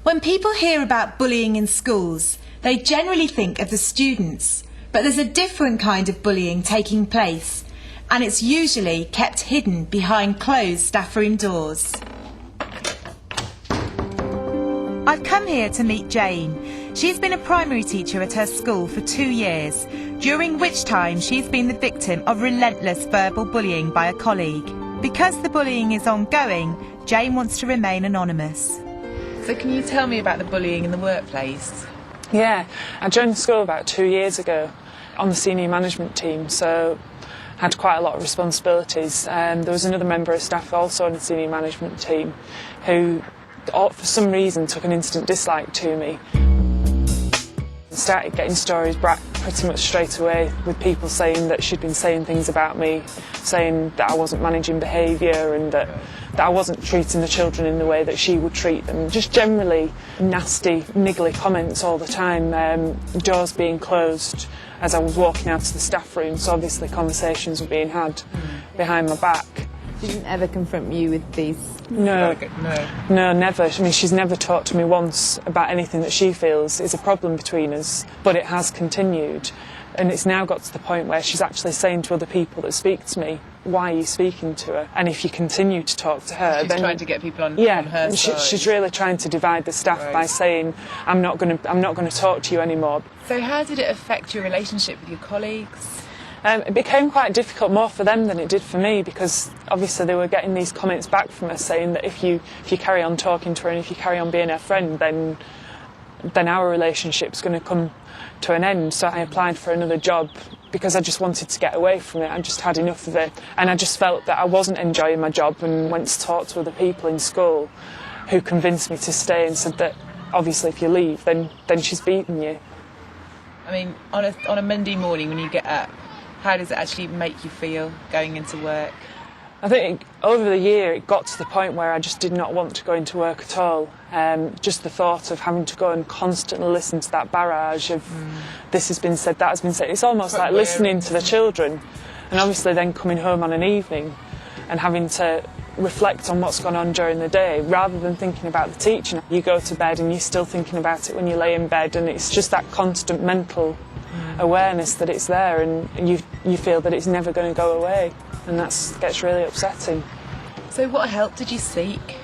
When people hear about bullying in schools, they generally think of the students, but there's a different kind of bullying taking place, and it's usually kept hidden behind closed staff room doors. I've come here to meet Jane. She's been a primary teacher at her school for 2 years, during which time she's been the victim of relentless verbal bullying by a colleague. Because the bullying is ongoing, Jane wants to remain anonymous. So can you tell me about the bullying in the workplace? Yeah, I joined the school about 2 years ago on the senior management team, so I had quite a lot of responsibilities. There was another member of staff also on the senior management team who, for some reason, took an instant dislike to me. I started getting stories back pretty much straight away with people saying that she'd been saying things about me, saying that I wasn't managing behaviour and that I wasn't treating the children in the way that she would treat them. Just generally nasty, niggly comments all the time. Doors being closed as I was walking out of the staff room, so obviously conversations were being had behind my back. She didn't ever confront you with these? No, never. I mean, she's never talked to me once about anything that she feels is a problem between us, but it has continued. And it's now got to the point where she's actually saying to other people that speak to me, why are you speaking to her? And if you continue to talk to her... She's trying to get people on her side. She's really trying to divide the staff by saying, I'm not going to talk to you anymore. So how did it affect your relationship with your colleagues? It became quite difficult more for them than it did for me, because obviously they were getting these comments back from us saying that if you carry on talking to her and if you carry on being her friend, then our relationship's going to come to an end. So I applied for another job because I just wanted to get away from it. I just had enough of it, and I just felt that I wasn't enjoying my job, and went to talk to other people in school who convinced me to stay and said that obviously if you leave then she's beaten you. I mean, on a Monday morning when you get up, how does it actually make you feel going into work? I think over the year it got to the point where I just did not want to go into work at all. Just the thought of having to go and constantly listen to that barrage of this has been said, that has been said. It's almost like listening to the children, and obviously then coming home on an evening and having to reflect on what's gone on during the day rather than thinking about the teaching. You go to bed and you're still thinking about it when you lay in bed, and it's just that constant mental awareness that it's there, and you feel that it's never going to go away, and that gets really upsetting. So what help did you seek?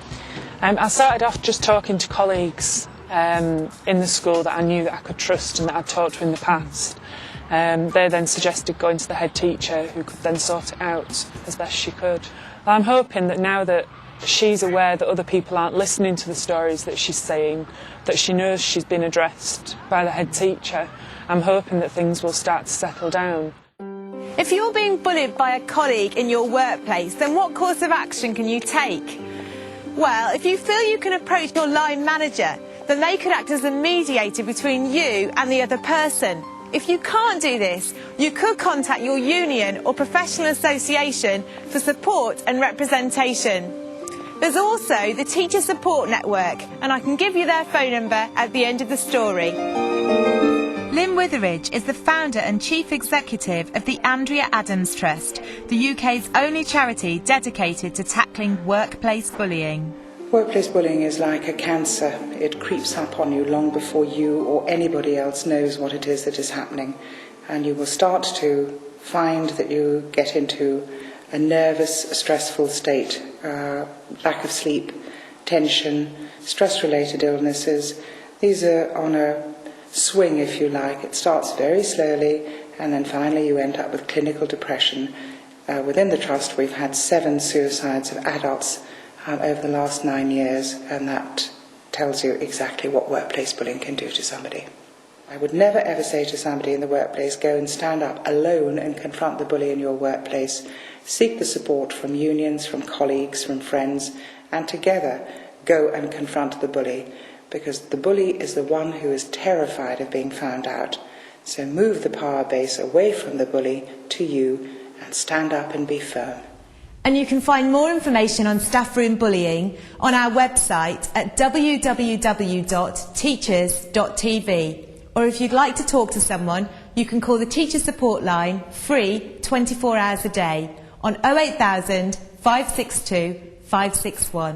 I started off just talking to colleagues in the school that I knew that I could trust and that I'd talked to in the past. They then suggested going to the head teacher, who could then sort it out as best she could. I'm hoping that now that she's aware that other people aren't listening to the stories that she's saying, that she knows she's been addressed by the head teacher, I'm hoping that things will start to settle down. If you're being bullied by a colleague in your workplace, then what course of action can you take? Well, if you feel you can approach your line manager, then they could act as a mediator between you and the other person. If you can't do this, you could contact your union or professional association for support and representation. There's also the Teacher Support Network, and I can give you their phone number at the end of the story. Lynn Witheridge is the founder and chief executive of the Andrea Adams Trust, the UK's only charity dedicated to tackling workplace bullying. Workplace bullying is like a cancer. It creeps up on you long before you or anybody else knows what it is that is happening, and you will start to find that you get into a nervous, stressful state, lack of sleep, tension, stress-related illnesses. These are on a swing, if you like. It starts very slowly, and then finally you end up with clinical depression. Within the Trust we've had 7 suicides of adults over the last 9 years, and that tells you exactly what workplace bullying can do to somebody. I would never ever say to somebody in the workplace, go and stand up alone and confront the bully in your workplace. Seek the support from unions, from colleagues, from friends, and together go and confront the bully, because the bully is the one who is terrified of being found out. So move the power base away from the bully to you and stand up and be firm. And you can find more information on staff room bullying on our website at www.teachers.tv. Or if you'd like to talk to someone, you can call the Teacher Support Line free 24 hours a day on 08000 562 561.